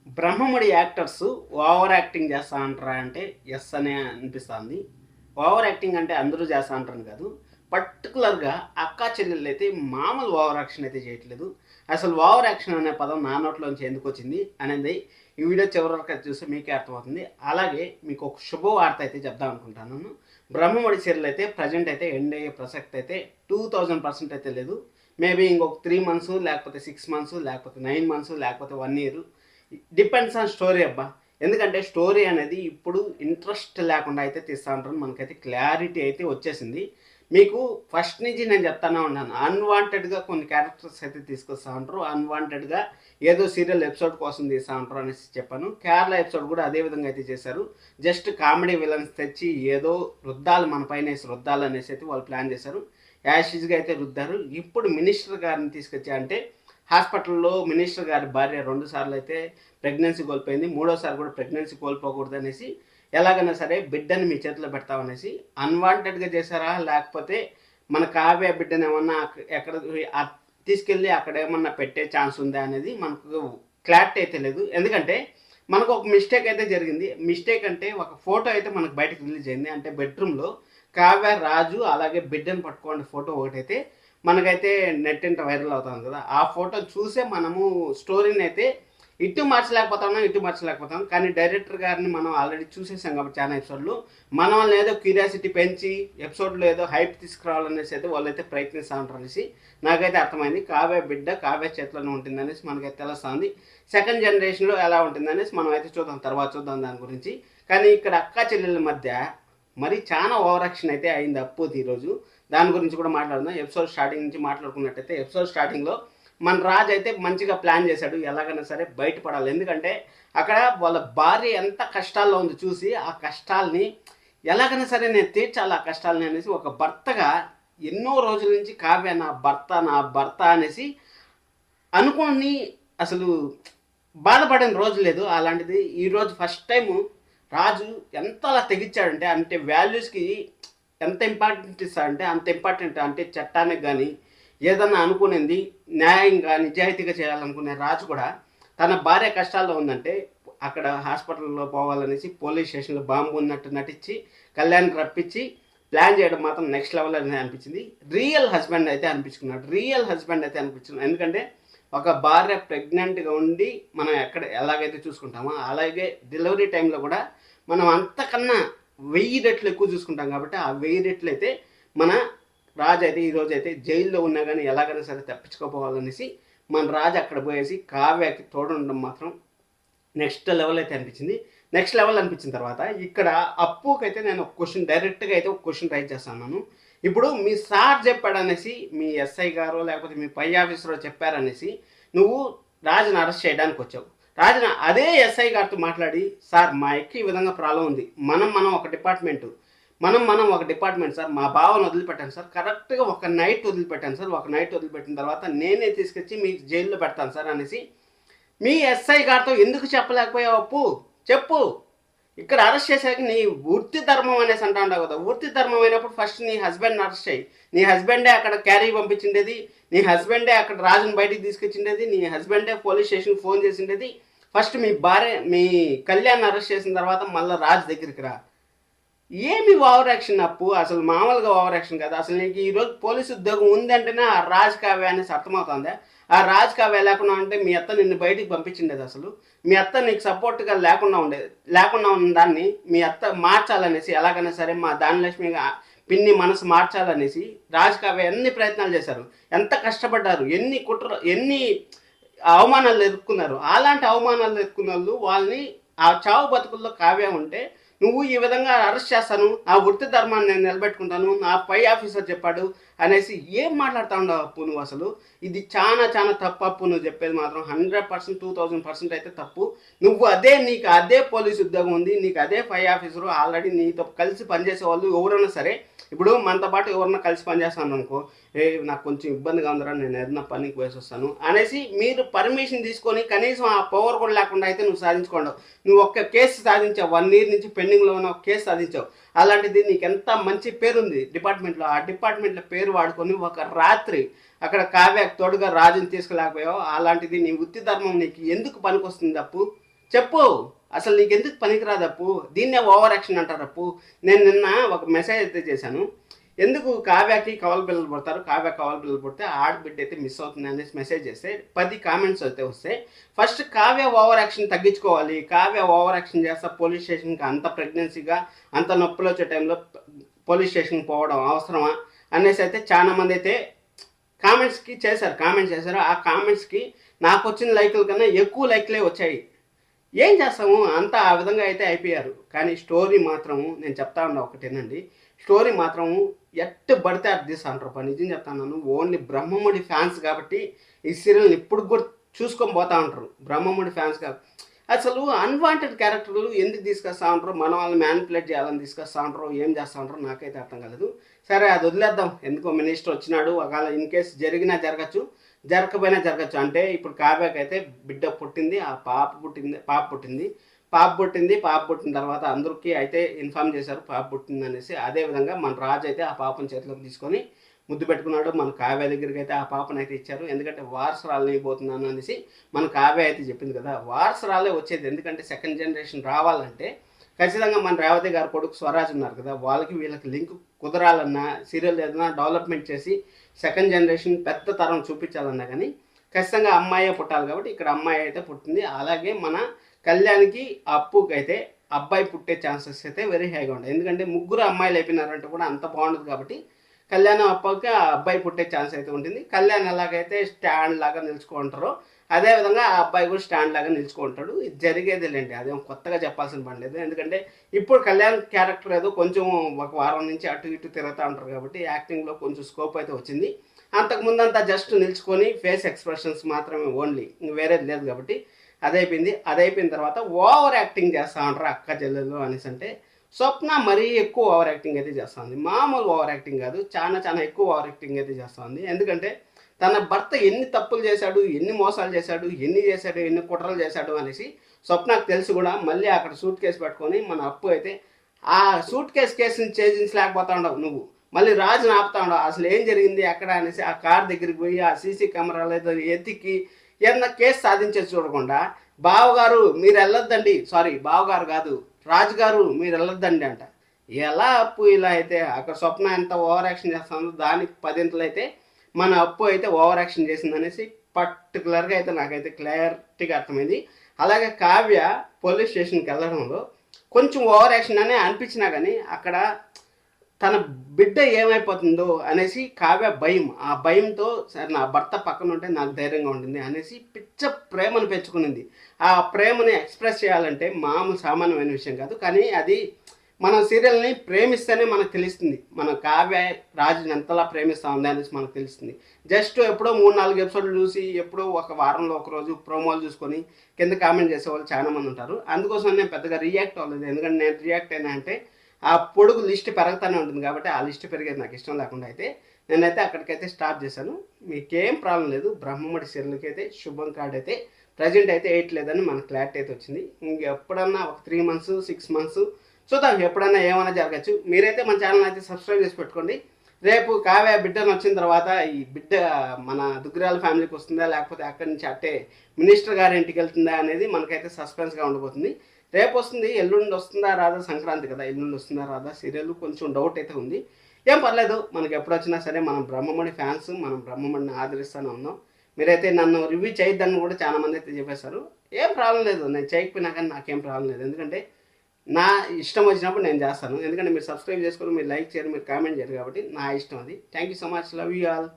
Brahmamudi actors over acting చేస్తా అంటారా అంటే ఎస్ అనే అనిపిస్తుంది. ఓవర్ యాక్టింగ్ అంటే అందరూ చేస్తా అంటారని కాదు. పర్టికులర్గా అక్కా చెల్లెళ్ళు అయితే మామూలు ఓవర్ యాక్షన్ అయితే చేయట్లేదు. అసలు ఓవర్ యాక్షన్ అనే పదం నా నోట్లోంచి ఎందుకు వచ్చింది అనేది ఈ వీడియో చివరి వరకు చూస్తే మీకే అర్థమవుతుంది. అలాగే మీకు ఒక శుభవార్త అయితే చెప్దాం అనుకుంటాను. బ్రహ్మముడి సీరియల్ అయితే ప్రజెంట్ అయితే ఎండ్ అయ్యే ప్రసక్తి అయితే 2000% అయితే లేదు. మేబీ ఇంకొక 3 మంత్స్, లేకపోతే 6 మంత్స్, లేకపోతే 9 మంత్స్, లేకపోతే 1 ఇయర్. డిపెండ్స్ ఆన్ స్టోరీ అబ్బా. ఎందుకంటే స్టోరీ అనేది ఇప్పుడు ఇంట్రెస్ట్ లేకుండా అయితే తీస్తూ ఉంటారు. మనకైతే క్లారిటీ అయితే వచ్చేసింది. మీకు ఫస్ట్ నుంచి నేను చెప్తానే ఉన్నాను, అన్వాంటెడ్గా కొన్ని క్యారెక్టర్స్ అయితే తీసుకొస్తూ ఉంటారు. అన్వాంటెడ్గా ఏదో సీరియల్ ఎపిసోడ్ కోసం తీస్తూ ఉంటారు అనేసి చెప్పాను. కేరళ ఎపిసోడ్ కూడా అదే విధంగా అయితే చేశారు. జస్ట్ కామెడీ విలన్స్ తెచ్చి ఏదో రుద్దాలు మన పైన వేసి రుద్దాలు అనేసి అయితే వాళ్ళు ప్లాన్ చేశారు. యాషిజ్గా అయితే రుద్దారు. ఇప్పుడు మినిస్టర్ గారిని తీసుకొచ్చా అంటే హాస్పిటల్లో మినిస్టర్ గారి భార్య 2 సార్లు అయితే ప్రెగ్నెన్సీ కోల్పోయింది. 3వసారి కూడా ప్రెగ్నెన్సీ కోల్పోకూడదు అనేసి ఎలాగైనా సరే బిడ్డని మీ చేతిలో పెడతామనేసి అన్వాంటెడ్గా చేశారా, లేకపోతే మన కావ్య బిడ్డను ఏమన్నా ఎక్కడ తీసుకెళ్ళి అక్కడ ఏమన్నా పెట్టే ఛాన్స్ ఉందా అనేది మనకు క్లారిటీ అయితే లేదు. ఎందుకంటే మనకు ఒక మిస్టేక్ అయితే జరిగింది. మిస్టేక్ అంటే ఒక ఫోటో అయితే మనకు బయటకు రిలీజ్ అయింది. అంటే బెడ్రూమ్లో కావ్య, రాజు అలాగే బిడ్డను పట్టుకోండి ఫోటో ఒకటైతే మనకైతే నెట్ ఇంట వైరల్ అవుతుంది కదా. ఆ ఫోటో చూసే మనము స్టోరీని అయితే ఇటు మార్చలేకపోతాం. కానీ డైరెక్టర్ గారిని మనం ఆల్రెడీ చూసేసాం కాబట్టి చాలా ఎపిసోడ్లు మన వాళ్ళని ఏదో క్యూరియాసిటీ పెంచి ఎపిసోడ్లో ఏదో హైప్ తీసుకురావాలనేసి అయితే వాళ్ళైతే ప్రయత్నిస్తూ ఉంటారు అనేసి నాకైతే అర్థమైంది. కావ్య బిడ్డ కావ్య చేతిలోనే ఉంటుందనేసి మనకైతే తెలుస్తుంది. సెకండ్ జనరేషన్లో ఎలా ఉంటుందనేసి మనం అయితే తర్వాత చూద్దాం దాని గురించి. కానీ ఇక్కడ అక్క చెల్లెల మధ్య మరి చాలా ఓవర్ యాక్షన్ అయితే అయింది అప్పుది ఈరోజు. దాని గురించి కూడా మాట్లాడుదాం. ఎపిసోడ్ స్టార్టింగ్ నుంచి మాట్లాడుకున్నట్టయితే ఎపిసోడ్ స్టార్టింగ్లో మన రాజు అయితే మంచిగా ప్లాన్ చేశాడు, ఎలాగైనా సరే బయటపడాలి. ఎందుకంటే అక్కడ వాళ్ళ భార్య ఎంత కష్టాల్లో ఉంది చూసి ఆ కష్టాలని ఎలాగైనా సరే నేను తీర్చాలి ఆ కష్టాలని అనేసి ఒక భర్తగా ఎన్నో రోజుల నుంచి కావ్య నా భర్త అనేసి అనుకోని అసలు బాధపడిన రోజు లేదు. అలాంటిది ఈరోజు ఫస్ట్ టైము రాజు ఎంత అలా తెగించాడంటే, అంటే వాల్యూస్కి ఎంత ఇంపార్టెంట్ ఇస్తాడంటే అంత ఇంపార్టెంట్. అంటే చట్టానికి కానీ ఏదన్నా అనుకునేది న్యాయంగా నిజాయితీగా చేయాలనుకునే రాజు కూడా తన భార్య కష్టాల్లో ఉందంటే అక్కడ హాస్పిటల్లో పోవాలనేసి పోలీస్ స్టేషన్లో బాంబు ఉన్నట్టు నటించి కళ్యాణ్ రప్పించి ప్లాన్ చేయడం మాత్రం నెక్స్ట్ లెవెల్ అనేది అనిపించింది. రియల్ హస్బెండ్ అయితే అనిపించింది. ఎందుకంటే ఒక భార్య ప్రెగ్నెంట్గా ఉండి మనం ఎలాగైతే చూసుకుంటామో అలాగే డెలివరీ టైంలో కూడా మనం అంతకన్నా 1000 రెట్లు ఎక్కువ చూసుకుంటాం. కాబట్టి ఆ 1000 రెట్లు అయితే మన రాజు అయితే ఈరోజు అయితే జైల్లో ఉన్నా కానీ ఎలాగైనా సరే తప్పించుకోపోవాలనేసి మన రాజు అక్కడ పోయేసి కావ్యకి తోడుండడం మాత్రం నెక్స్ట్ లెవెల్ అయితే అనిపించింది. నెక్స్ట్ లెవెల్ అనిపించిన తర్వాత ఇక్కడ అప్పుకైతే నేను ఒక క్వశ్చన్ డైరెక్ట్గా అయితే ఒక క్వశ్చన్ రైజ్ చేస్తున్నాను. ఇప్పుడు మీ సార్ చెప్పాడనేసి మీ ఎస్ఐ గారు లేకపోతే మీ పై ఆఫీసర్ చెప్పారనేసి నువ్వు రాజుని అరెస్ట్ చేయడానికి వచ్చావు. రాజున అదే ఎస్ఐ గారితో మాట్లాడి, సార్ మా ఎక్కి ఈ విధంగా ప్రాబ్లం ఉంది, మనం ఒక డిపార్ట్మెంట్ సార్, మా బావను వదిలిపెట్టాను సార్, కరెక్ట్గా ఒక నైట్ వదిలిపెట్టాను సార్, ఒక నైట్ వదిలిపెట్టిన తర్వాత నేనే తీసుకొచ్చి మీకు జైల్లో పెడతాను సార్ అనేసి మీ ఎస్ఐ గారితో ఎందుకు చెప్పలేకపోయావు? అప్పు చెప్పు. ఇక్కడ అరెస్ట్ చేశాక నీ వృత్తి ధర్మం అనేసి అంటా ఉంటావు కదా. వృత్తి ధర్మం అయినప్పుడు ఫస్ట్ నీ హస్బెండ్ని అరెస్ట్ చేయి. నీ హస్బెండే అక్కడ క్యారీ పంపించిండేది, నీ హస్బెండే అక్కడ రాజుని బయటికి తీసుకొచ్చిండేది, నీ హస్బెండే పోలీస్ స్టేషన్కి ఫోన్ చేసిండేది. ఫస్ట్ మీ కళ్యాణ్ అరెస్ట్ చేసిన తర్వాత మళ్ళీ రాజు దగ్గరికి రా. ఏమి ఓవర్ యాక్షన్ అప్పు, అసలు మామూలుగా ఓవర్ యాక్షన్ కదా. అసలు నీకు ఈరోజు పోలీసు ఉద్యోగం ఉందంటేనే ఆ రాజ్ కావ్య అనేసి అర్థమవుతుందా? ఆ రాజ్ కావ్య లేకుండా ఉంటే మీ అత్త నిన్ను బయటికి పంపించిండేది. అసలు మీ అత్త నీకు సపోర్ట్గా లేకుండా ఉన్న దాన్ని మీ అత్త మార్చాలనేసి ఎలాగైనా సరే మా దానిలక్ష్మి పిన్ని మనసు మార్చాలనేసి రాజ్ కావ్య ఎన్ని ప్రయత్నాలు చేశారు, ఎంత కష్టపడ్డారు, ఎన్ని అవమానాలు ఎదుర్కొన్నారు. అలాంటి అవమానాలు ఎదుర్కొన్న వాళ్ళని ఆ చావు బతుకుల్లో కావ్య ఉంటే నువ్వు ఈ విధంగా అరెస్ట్ చేస్తాను, నా వృత్తి ధర్మాన్ని నేను నిలబెట్టుకుంటాను, నా పై ఆఫీసర్ చెప్పాడు అనేసి ఏం మాట్లాడుతూ ఉండవు అప్పు నువ్వు. అసలు ఇది చాలా తప్పు అప్పు. నువ్వు చెప్పేది మాత్రం 100%, 2000% అయితే తప్పు. నీకు అదే పోలీస్ ఉద్యోగం ఉంది, నీకు అదే పై ఆఫీసరు ఆల్రెడీ నీతో కలిసి పనిచేసే వాళ్ళు ఎవరైనా సరే. ఇప్పుడు మనతో పాటు ఎవరన్నా కలిసి పనిచేస్తాను అనుకో, నాకు కొంచెం ఇబ్బందిగా ఉందిరా, నేను ఏదైనా పనికి పోయేసి వస్తాను అనేసి మీరు పర్మిషన్ తీసుకొని కనీసం ఆ పవర్ కూడా లేకుండా అయితే నువ్వు సాధించుకోండు. నువ్వు ఒక్క కేసు సాధించావు, 1 ఇయర్ నుంచి పెండింగ్లో ఉన్న ఒక కేసు సాధించావు. అలాంటిది నీకు ఎంత మంచి పేరుంది డిపార్ట్మెంట్లో. ఆ డిపార్ట్మెంట్లో పేరు వాడుకొని ఒక రాత్రి అక్కడ కావ్యకు తోడుగా రాజుని తీసుకులేకపోయావు. అలాంటిది నీ వృత్తి ధర్మం నీకు ఎందుకు పనికొస్తుంది అప్పు? చెప్పు. అసలు నీకెందుకు పనికిరాదు అప్పు? దీన్నే ఓవర్ యాక్షన్ అంటారు అప్పు. నేను నిన్న ఒక మెసేజ్ అయితే చేశాను. ఎందుకు కావ్యకి కవల పిల్లలు పుడతారు, కావ్య కవల పిల్లలు పుడితే ఆడబిడ్డ అయితే మిస్ అవుతుంది అనేసి మెసేజ్ చేస్తే 10 కామెంట్స్ అయితే వస్తాయి. ఫస్ట్ కావ్య ఓవర్ యాక్షన్ తగ్గించుకోవాలి. కావ్య ఓవర్ యాక్షన్ చేస్తా పోలీస్ స్టేషన్కి అంత ప్రెగ్నెన్సీగా అంత నొప్పులు వచ్చే టైంలో పోలీస్ స్టేషన్కి పోవడం అవసరమా అనేసి అయితే చాలా మంది అయితే కామెంట్స్ చేశారు. ఆ కామెంట్స్కి నాకు వచ్చిన లైకుల కన్నా ఎక్కువ లైక్లే వచ్చాయి. ఏం చేస్తాము, అంతా ఆ విధంగా అయితే అయిపోయారు. కానీ స్టోరీ మాత్రము నేను చెప్తా ఉన్నా ఒకటేనండి, స్టోరీ మాత్రము ఎట్టు పడితే అది తీస్తా అంటారు. నిజం చెప్తాను, ఓన్లీ బ్రహ్మముడి ఫ్యాన్స్ కాబట్టి ఈ సీరియల్ని ఇప్పుడు కూడా చూసుకొని పోతా ఉంటారు. బ్రహ్మముడి ఫ్యాన్స్ కాబట్టి అసలు అన్వాంటెడ్ క్యారెక్టర్లు ఎందుకు తీసుకొస్తా ఉంటారు, మన వాళ్ళని మ్యానిపులేట్ చేయాలని తీసుకొస్తా ఉంటారు, ఏం చేస్తూ ఉంటారో నాకైతే అర్థం కాలేదు. సరే అది వదిలేద్దాం. ఎందుకో మినిస్టర్ వచ్చినాడు, ఒకవేళ ఇన్ కేసు జరిగినా జరగచ్చు, జరగకపోయినా జరగచ్చు. అంటే ఇప్పుడు కావ్యకి అయితే బిడ్డ పుట్టింది, ఆ పాప పుట్టిన తర్వాత అందరికీ అయితే ఇన్ఫామ్ చేశారు పాప పుట్టింది అనేసి. అదేవిధంగా మన రాజు అయితే ఆ పాపను చేతిలోకి తీసుకొని ముద్దు పెట్టుకున్నాడు. మన కావ్య దగ్గరికి అయితే ఆ పాపను అయితే ఇచ్చారు. ఎందుకంటే వారసురాలు అయిపోతున్నాను అనేసి మన కావ్య అయితే చెప్పింది కదా, వారసురాలే వచ్చేది. ఎందుకంటే సెకండ్ జనరేషన్ రావాలంటే ఖచ్చితంగా మన రేవతి గారు కొడుకు స్వరాజ్ ఉన్నారు కదా, వీళ్ళకి లింక్ కుదరాలన్నా, సీరియల్ ఏదైనా డెవలప్మెంట్ చేసి సెకండ్ జనరేషన్ పెద్ద తరం చూపించాలన్నా కానీ ఖచ్చితంగా అమ్మాయే పుట్టాలి. కాబట్టి ఇక్కడ అమ్మాయి అయితే పుట్టింది. అలాగే మన కళ్యాణ్కి అప్పుకి అయితే అబ్బాయి పుట్టే ఛాన్సెస్ అయితే వెరీ హైగా ఉంటాయి. ఎందుకంటే ముగ్గురు అమ్మాయిలు అయిపోయినారంటే కూడా అంత బాగుండదు. కాబట్టి కళ్యాణం అప్పకి ఆ అబ్బాయి పుట్టే ఛాన్స్ అయితే ఉంటుంది. కళ్యాణ్ ఎలాగైతే స్టాండ్ లాగా నిలుచుకుంటారో అదేవిధంగా ఆ అబ్బాయి కూడా స్టాండ్ లాగా నిలుచుకుంటాడు. ఇది జరిగేదేలేండి, అదేం కొత్తగా చెప్పాల్సిన పని లేదు. ఎందుకంటే ఇప్పుడు కళ్యాణ్ క్యారెక్టర్ ఏదో కొంచెం ఒక వారం నుంచి అటు ఇటు తిరుగుతూ ఉంటారు కాబట్టి యాక్టింగ్లో కొంచెం స్కోప్ అయితే వచ్చింది. అంతకుముందంతా జస్ట్ నిల్చుకొని ఫేస్ ఎక్స్ప్రెషన్స్ మాత్రమే ఓన్లీ, ఇంక వేరేది లేదు. కాబట్టి అదైపోయిన తర్వాత ఓవర్ యాక్టింగ్ చేస్తూ ఉంటారు అక్క చెల్లెలు అనేసి. అంటే స్వప్న మరీ ఎక్కువ ఓవర్ యాక్టింగ్ అయితే చేస్తుంది. మామూలు ఓవర్ యాక్టింగ్ కాదు, చాలా ఎక్కువ ఓవర్ యాక్టింగ్ అయితే చేస్తుంది. ఎందుకంటే తన భర్త ఎన్ని తప్పులు చేశాడు, ఎన్ని మోసాలు చేశాడు, ఎన్ని కుట్రలు చేశాడు అనేసి స్వప్నకు తెలిసి కూడా మళ్ళీ అక్కడ సూట్ కేసు పెట్టుకొని మన అప్పు అయితే ఆ సూట్ కేసుని ఛేదించలేకపోతా ఉండవు. నువ్వు మళ్ళీ రాజుని ఆపుతా ఉండవు. అసలు ఏం జరిగింది అక్కడ అనేసి ఆ కార్ దగ్గరికి పోయి ఆ సీసీ కెమెరాలు ఏదో ఎత్తికి ఏదన్నా కేసు సాధించేసి చూడకుండా బావగారు మీరు వెళ్ళొద్దండి, సారీ బావగారు కాదు రాజుగారు మీరు వెళ్ళొద్దండి అంట. ఎలా అప్పు ఇలా అయితే అక్కడ స్వప్న ఎంత ఓవర్ యాక్షన్ చేస్తుందో దానికి 10 అయితే మన అప్పు అయితే ఓవర్ యాక్షన్ చేసింది అనేసి పర్టికులర్గా అయితే నాకైతే క్లారిటీగా అర్థమైంది. అలాగే కావ్య పోలీస్ స్టేషన్కి వెళ్ళడంలో కొంచెం ఓవర్ యాక్షన్ అనే అనిపించినా కానీ అక్కడ తన బిడ్డ ఏమైపోతుందో అనేసి కావ్య భయం, ఆ భయంతో సరే నా భర్త పక్కన ఉంటే నాకు ధైర్యంగా ఉంటుంది అనేసి పిచ్చ ప్రేమను పెంచుకునింది. ఆ ప్రేమని ఎక్స్ప్రెస్ చేయాలంటే మామూలు సామాన్యమైన విషయం కాదు. కానీ అది మన సీరియల్ని ప్రేమిస్తేనే మనకు తెలుస్తుంది, మన కావ్య రాజుని ఎంతలా ప్రేమిస్తూ ఉంది అనేసి మనకు తెలుస్తుంది. జస్ట్ ఎప్పుడో 3-4 ఎపిసోడ్లు చూసి ఎప్పుడో ఒక వారంలో ఒకరోజు ప్రోమోలు చూసుకొని కింద కామెంట్ చేసేవాళ్ళు చాలామంది ఉంటారు. అందుకోసం నేను పెద్దగా రియాక్ట్ అవ్వలేదు. ఎందుకంటే నేను రియాక్ట్ అయినా అంటే ఆ పొడుగు లిస్ట్ పెరుగుతూనే ఉంటుంది. కాబట్టి ఆ లిస్ట్ పెరిగేది నాకు ఇష్టం లేకుండా అయితే నేనైతే అక్కడికైతే స్టాప్ చేశాను. మీకేం ప్రాబ్లం లేదు. బ్రహ్మముడి సీరియల్కి అయితే శుభం కార్డ్ అయితే ప్రజెంట్ అయితే 8 లేదని మనకు క్లారిటీ అయితే వచ్చింది. ఎప్పుడన్నా ఒక 3 months 6 months చూద్దాం, ఎప్పుడన్నా ఏమైనా జరగచ్చు. మీరైతే మన ఛానల్ అయితే సబ్స్క్రైబ్ చేసి పెట్టుకోండి. రేపు కావ్య బిడ్డను వచ్చిన తర్వాత ఈ బిడ్డ మన దుగ్గిరాల ఫ్యామిలీకి వస్తుందా లేకపోతే అక్కడి నుంచి అట్టే మినిస్టర్ గారి ఇంటికి వెళ్తుందా అనేది మనకైతే సస్పెన్స్గా ఉండబోతుంది. రేపు వస్తుంది, ఎల్లుండి వస్తుందా రాదా, సంక్రాంతి కదా, ఎల్లుండి వస్తుందా రాదా సీరియల్ కొంచెం డౌట్ అయితే ఉంది. ఏం పర్లేదు, మనకి ఎప్పుడు వచ్చినా సరే మనం బ్రహ్మముడి ఫ్యాన్స్, మనం బ్రహ్మముడిని ఆదరిస్తూనే ఉన్నాం. మీరైతే నన్ను రివ్యూ చేయొద్దని కూడా చాలా మంది అయితే చెప్పేశారు. ఏం ప్రాబ్లం లేదు, నేను చేయకపోయినా కానీ నాకేం ప్రాబ్లం లేదు. ఎందుకంటే నా ఇష్టం వచ్చినప్పుడు నేను చేస్తాను. ఎందుకంటే మీరు సబ్స్క్రైబ్ చేసుకొని మీరు లైక్ చేయరు, మీరు కామెంట్ చేయరు. కాబట్టి నా ఇష్టం అది. Thank you so much, love you all.